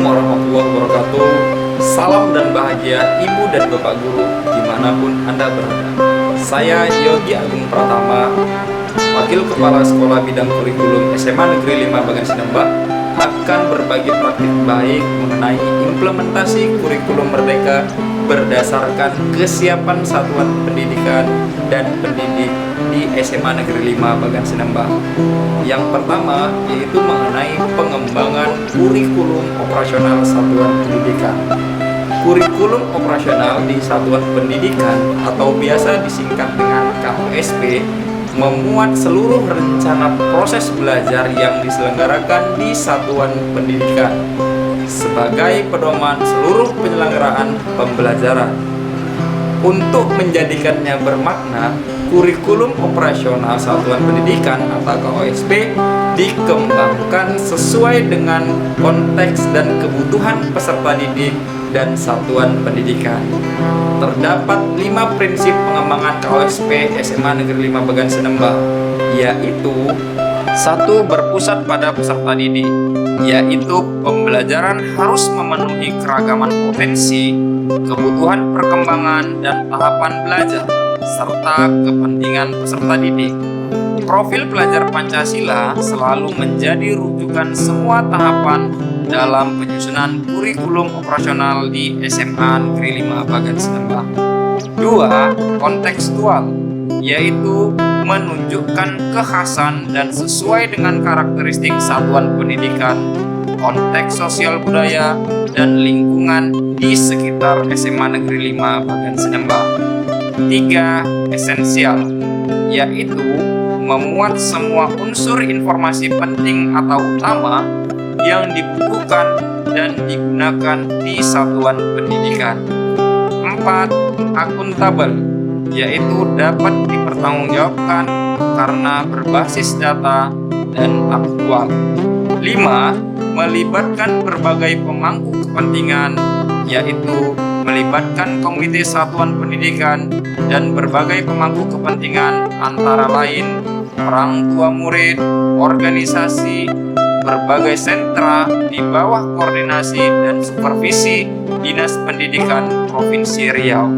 warahmatullahi wabarakatuh. Salam dan bahagia Ibu dan Bapak Guru dimanapun Anda berada. Saya Yogi Agung Pratama, Wakil Kepala Sekolah Bidang Kurikulum SMA Negeri 5 Bagan Sinembah, akan berbagi praktik baik mengenai implementasi kurikulum merdeka berdasarkan kesiapan satuan pendidikan dan pendidik di SMA Negeri 5 Bagan Sinembah. Yang pertama yaitu mengenai pengembangan kurikulum operasional satuan pendidikan. Kurikulum operasional di satuan pendidikan atau biasa disingkat dengan KOSP memuat seluruh rencana proses belajar yang diselenggarakan di satuan pendidikan sebagai pedoman seluruh penyelenggaraan pembelajaran. Untuk menjadikannya bermakna, kurikulum operasional satuan pendidikan atau KOSP dikembangkan sesuai dengan konteks dan kebutuhan peserta didik dan satuan pendidikan. Terdapat 5 prinsip pengembangan KOSP SMA Negeri 5 Bagan Sinembah, yaitu 1. Berpusat pada peserta didik, yaitu pembelajaran harus memenuhi keragaman potensi, kebutuhan perkembangan dan tahapan belajar, serta kepentingan peserta didik. Profil pelajar Pancasila selalu menjadi rujukan semua tahapan dalam penyusunan kurikulum operasional di SMA Negeri 5 Bagan Sinembah. 2. Kontekstual, yaitu menunjukkan kekhasan dan sesuai dengan karakteristik satuan pendidikan, konteks sosial budaya, dan lingkungan di sekitar SMA Negeri 5 Bagan Sinembah. 3. Esensial, yaitu memuat semua unsur informasi penting atau utama yang dibutuhkan dan digunakan di satuan pendidikan. 4. Akuntabel, yaitu dapat dipertanggungjawabkan karena berbasis data dan aktual. 5. Melibatkan berbagai pemangku kepentingan, yaitu melibatkan komite satuan pendidikan dan berbagai pemangku kepentingan antara lain orang tua murid, organisasi, berbagai sentra di bawah koordinasi dan supervisi Dinas Pendidikan Provinsi Riau.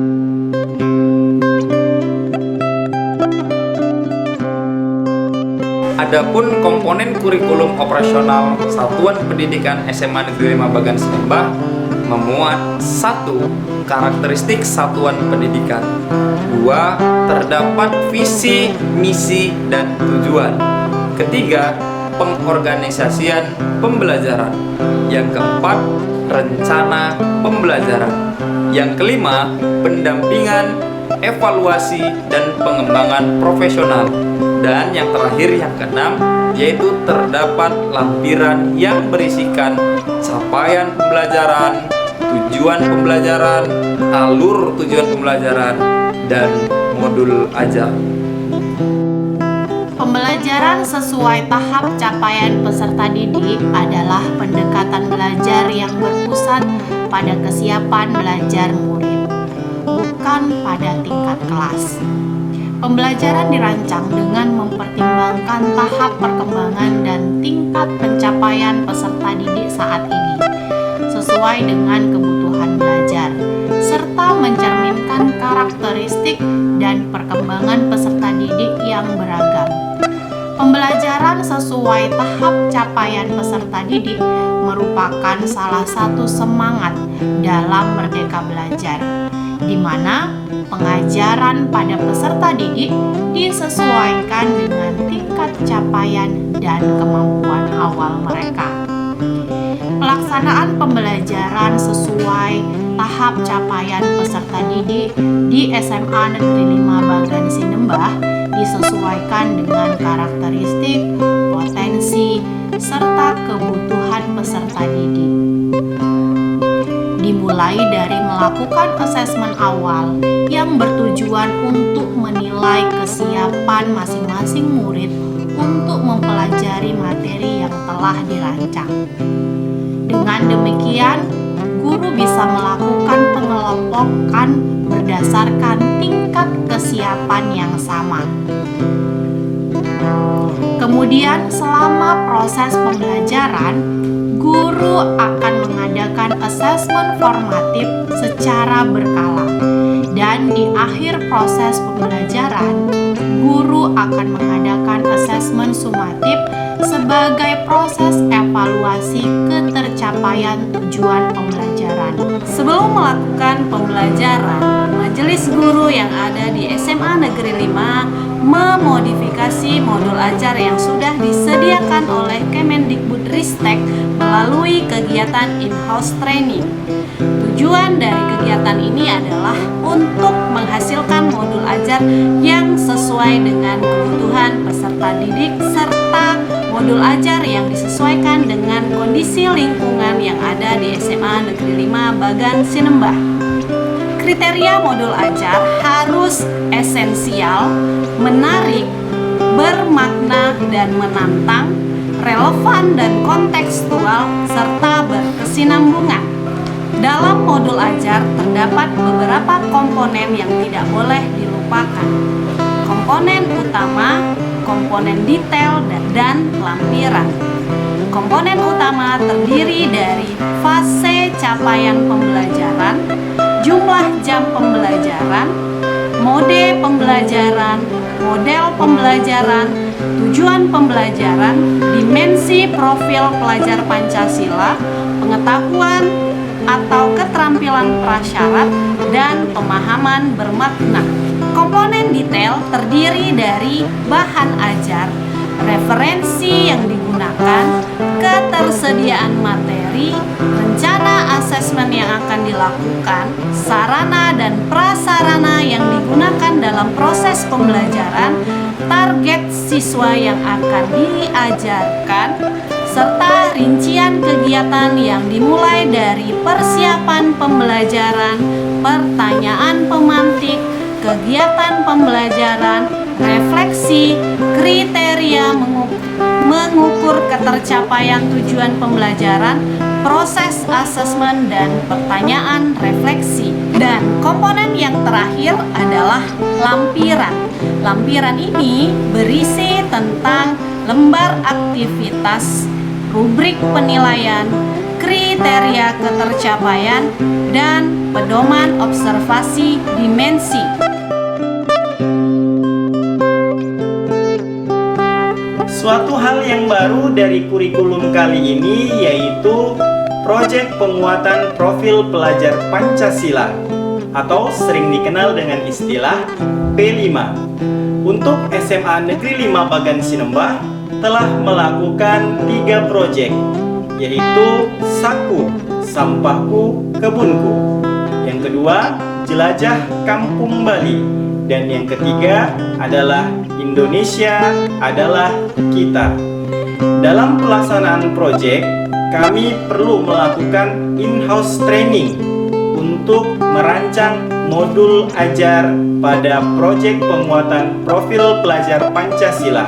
Adapun komponen kurikulum operasional Satuan Pendidikan SMA Negeri 5 Bagan Sinembah memuat 1. Karakteristik satuan pendidikan. 2. Terdapat visi, misi, dan tujuan. Ketiga, pengorganisasian pembelajaran. Yang keempat, rencana pembelajaran. Yang kelima, pendampingan, evaluasi, dan pengembangan profesional. Dan yang terakhir, yang keenam, yaitu terdapat lampiran yang berisikan capaian pembelajaran, tujuan pembelajaran, alur tujuan pembelajaran, dan modul ajar. Pembelajaran sesuai tahap capaian peserta didik adalah pendekatan belajar yang berpusat pada kesiapan belajar murid, bukan pada tingkat kelas. Pembelajaran dirancang dengan mempertimbangkan tahap perkembangan dan tingkat pencapaian peserta didik saat ini, sesuai dengan kebutuhan belajar, serta mencerminkan karakteristik dan perkembangan peserta didik yang beragam. Pembelajaran sesuai tahap capaian peserta didik merupakan salah satu semangat dalam Merdeka Belajar, di mana pengajaran pada peserta didik disesuaikan dengan tingkat capaian dan kemampuan awal mereka. Pelaksanaan pembelajaran sesuai tahap capaian peserta didik di SMA Negeri 5 Bagan Sinembah disesuaikan dengan karakteristik, potensi, serta kebutuhan peserta didik. Dimulai dari melakukan asesmen awal yang bertujuan untuk menilai kesiapan masing-masing murid untuk mempelajari materi yang telah dirancang. Dengan demikian, guru bisa melakukan pengelompokan berdasarkan tingkat kesiapan yang sama. Kemudian, selama proses pembelajaran, guru akan mengadakan asesmen formatif secara berkala. Dan di akhir proses pembelajaran, guru akan mengadakan asesmen sumatif sebagai proses evaluasi ketercapaian tujuan pembelajaran. Sebelum melakukan pembelajaran, majelis guru yang ada di SMA Negeri 5 memodifikasi modul ajar yang sudah disediakan oleh Kemendikbudristek melalui kegiatan in-house training. Tujuan dari kegiatan ini adalah untuk menghasilkan modul ajar yang sesuai dengan kebutuhan peserta didik serta modul ajar yang disesuaikan dengan kondisi lingkungan yang ada di SMA Negeri 5 Bagan Sinembah. Kriteria modul ajar harus esensial, menarik, bermakna dan menantang, relevan dan kontekstual, serta berkesinambungan. Dalam modul ajar terdapat beberapa komponen yang tidak boleh dilupakan. Komponen utama, komponen detail, dan lampiran. Komponen utama terdiri dari fase capaian pembelajaran, jumlah jam pembelajaran, mode pembelajaran, model pembelajaran, tujuan pembelajaran, dimensi profil pelajar Pancasila, pengetahuan atau keterampilan prasyarat, dan pemahaman bermakna. Komponen detail terdiri dari bahan ajar, referensi yang digunakan, ketersediaan materi, rencana asesmen yang akan dilakukan, sarana dan prasarana yang digunakan dalam proses pembelajaran, target siswa yang akan diajarkan, serta rincian kegiatan yang dimulai dari persiapan pembelajaran, pertanyaan pemantik, kegiatan pembelajaran, refleksi, kriteria mengukur ketercapaian tujuan pembelajaran, proses asesmen, dan pertanyaan refleksi. Dan komponen yang terakhir adalah lampiran. Lampiran ini berisi tentang lembar aktivitas, rubrik penilaian, kriteria ketercapaian, dan pedoman observasi dimensi. Suatu hal yang baru dari kurikulum kali ini yaitu proyek penguatan profil pelajar Pancasila atau sering dikenal dengan istilah P5. Untuk SMA Negeri 5 Bagan Sinembah telah melakukan 3 proyek, yaitu Saku, Sampahku, Kebunku. Yang kedua, Jelajah Kampung Bali. Dan yang ketiga adalah Indonesia adalah kita. Dalam pelaksanaan proyek, kami perlu melakukan in-house training untuk merancang modul ajar pada proyek penguatan profil pelajar Pancasila.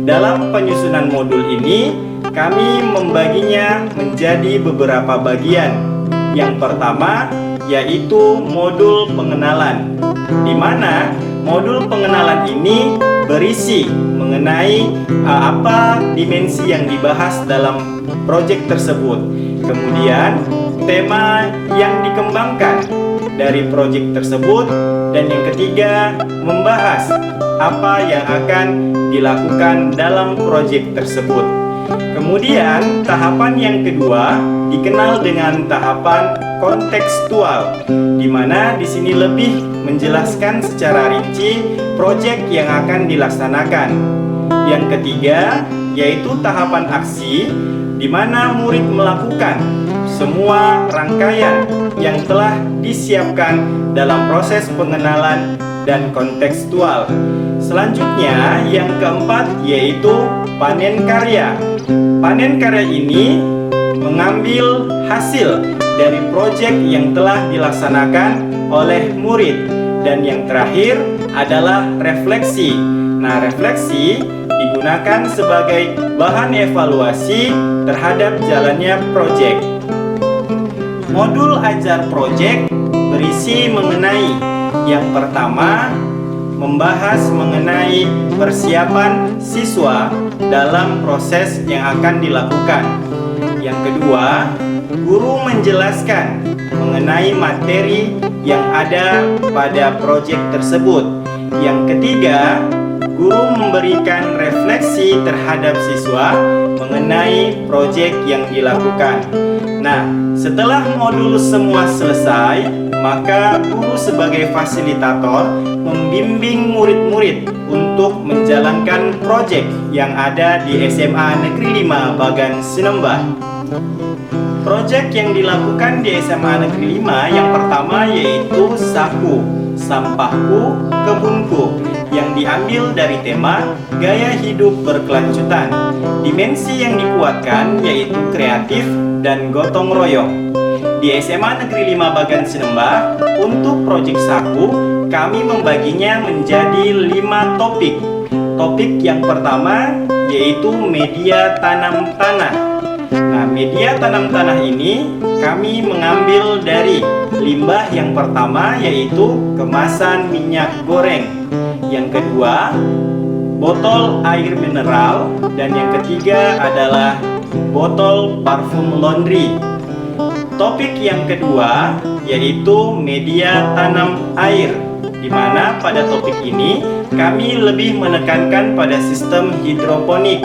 Dalam penyusunan modul ini, kami membaginya menjadi beberapa bagian. Yang pertama yaitu modul pengenalan, di mana modul pengenalan ini berisi mengenai apa dimensi yang dibahas dalam proyek tersebut. Kemudian tema yang dikembangkan dari proyek tersebut, dan yang ketiga membahas apa yang akan dilakukan dalam proyek tersebut. Kemudian tahapan yang kedua dikenal dengan tahapan kontekstual, di mana di sini lebih menjelaskan secara rinci proyek yang akan dilaksanakan. Yang ketiga yaitu tahapan aksi, di mana murid melakukan semua rangkaian yang telah disiapkan dalam proses pengenalan dan kontekstual. Selanjutnya yang keempat yaitu panen karya. Panen karya ini mengambil hasil dari proyek yang telah dilaksanakan oleh murid. Dan yang terakhir adalah refleksi. Nah, refleksi digunakan sebagai bahan evaluasi terhadap jalannya proyek. Modul ajar proyek berisi mengenai yang pertama, membahas mengenai persiapan siswa dalam proses yang akan dilakukan. Yang kedua, guru menjelaskan mengenai materi yang ada pada proyek tersebut. Yang ketiga, guru memberikan refleksi terhadap siswa mengenai proyek yang dilakukan. Nah, setelah modul semua selesai, maka guru sebagai fasilitator membimbing murid-murid untuk menjalankan proyek yang ada di SMA Negeri 5 Bagan Sinembah. Proyek yang dilakukan di SMA Negeri 5 yang pertama yaitu Saku, Sampahku, Kebunku, yang diambil dari tema gaya hidup berkelanjutan. Dimensi yang dikuatkan yaitu kreatif dan gotong royong. Di SMA Negeri 5 Bagan Sinembah, untuk proyek Saku, kami membaginya menjadi 5 topik. Topik yang pertama yaitu media tanam tanah. Nah, media tanam tanah ini kami mengambil dari limbah yang pertama yaitu kemasan minyak goreng. Yang kedua, botol air mineral, dan yang ketiga adalah botol parfum laundry. Topik yang kedua yaitu media tanam air, di mana pada topik ini kami lebih menekankan pada sistem hidroponik.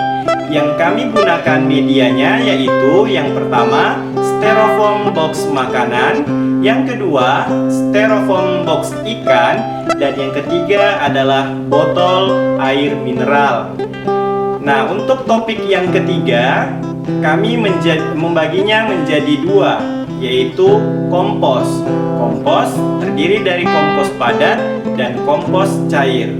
Yang kami gunakan medianya yaitu yang pertama styrofoam box makanan, yang kedua styrofoam box ikan, dan yang ketiga adalah botol air mineral. Nah, untuk topik yang ketiga kami membaginya menjadi 2, yaitu kompos. Kompos terdiri dari kompos padat dan kompos cair.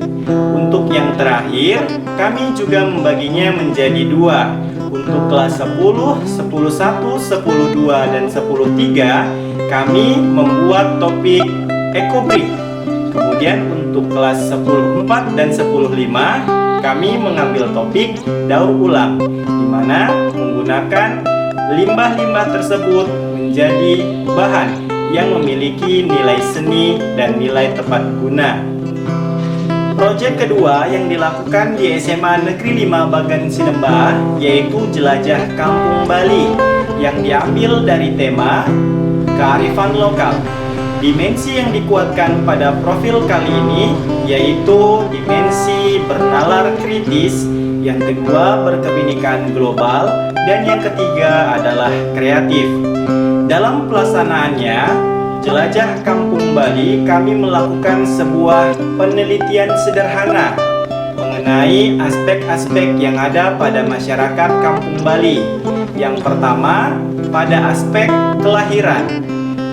Untuk yang terakhir, kami juga membaginya menjadi 2. Untuk kelas 10, 10.1, 10.2, dan 10.3, kami membuat topik ekobrik. Kemudian untuk kelas 10.4 dan 10.5, kami mengambil topik daur ulang, di mana menggunakan limbah-limbah tersebut menjadi bahan yang memiliki nilai seni dan nilai tepat guna. Proyek kedua yang dilakukan di SMA Negeri 5 Bagan Sinembah yaitu Jelajah Kampung Bali, yang diambil dari tema kearifan lokal. Dimensi yang dikuatkan pada profil kali ini yaitu dimensi bernalar kritis, yang kedua berkebinekaan global, dan yang ketiga adalah kreatif. Dalam pelaksanaannya, Jelajah Kampung Bali, kami melakukan sebuah penelitian sederhana mengenai aspek-aspek yang ada pada masyarakat Kampung Bali. Yang pertama, pada aspek kelahiran.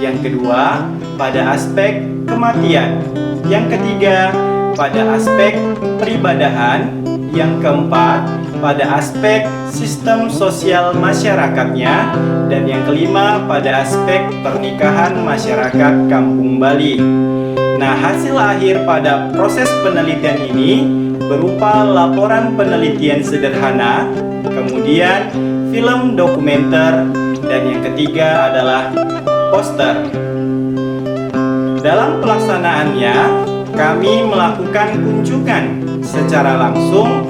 Yang kedua, pada aspek kematian. Yang ketiga, pada aspek peribadahan. Yang keempat, pada aspek sistem sosial masyarakatnya. Dan yang kelima, pada aspek pernikahan masyarakat Kampung Bali. Nah, hasil akhir pada proses penelitian ini berupa laporan penelitian sederhana, kemudian film dokumenter, dan yang ketiga adalah poster. Dalam pelaksanaannya, kami melakukan kunjungan secara langsung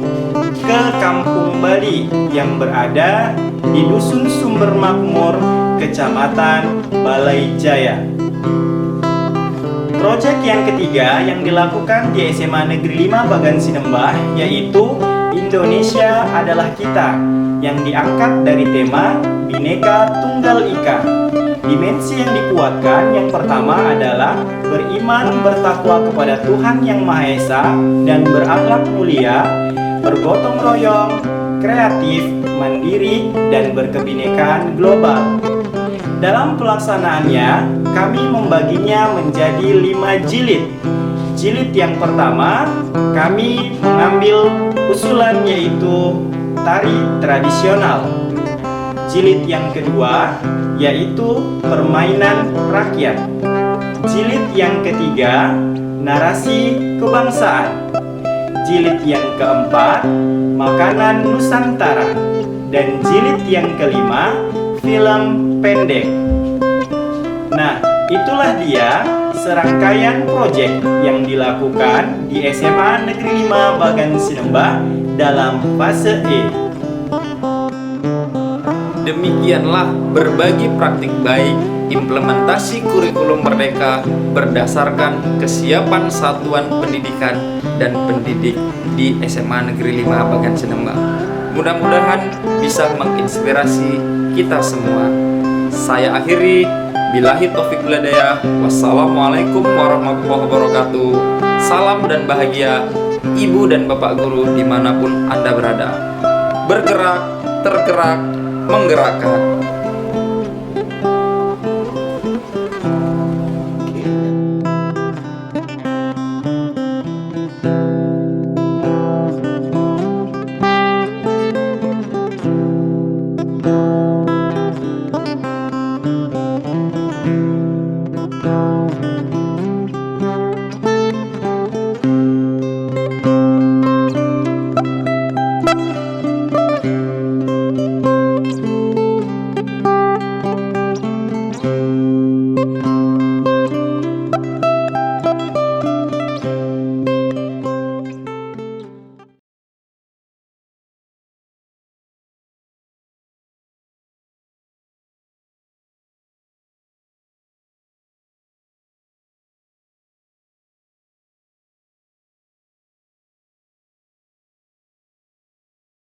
ke Kampung Bali yang berada di Dusun Sumber Makmur, Kecamatan Balai Jaya. Proyek yang ketiga yang dilakukan di SMA Negeri 5 Bagan Sinembah yaitu Indonesia Adalah Kita, yang diangkat dari tema Bhinneka Tunggal Ika. Dimensi yang dikuatkan yang pertama adalah beriman bertakwa kepada Tuhan Yang Maha Esa dan berakhlak mulia, bergotong royong, kreatif, mandiri, dan berkebinekaan global. Dalam pelaksanaannya, kami membaginya menjadi 5 jilid. Jilid yang pertama, kami mengambil usulan yaitu tari tradisional. Jilid yang kedua, yaitu permainan rakyat. Jilid yang ketiga, narasi kebangsaan. Jilid yang keempat, makanan Nusantara. Dan jilid yang kelima, film pendek. Nah, itulah dia serangkaian proyek yang dilakukan di SMA Negeri 5 Bagan Sinembah dalam fase E. Demikianlah berbagi praktik baik implementasi kurikulum merdeka berdasarkan kesiapan satuan pendidikan dan pendidik di SMA Negeri 5 Bagan Senembang. Mudah-mudahan bisa menginspirasi kita semua. Saya akhiri, billahi taufiq wal hidayah. Wassalamualaikum warahmatullahi wabarakatuh. Salam dan bahagia ibu dan bapak guru dimanapun Anda berada. Bergerak, tergerak, menggerakkan.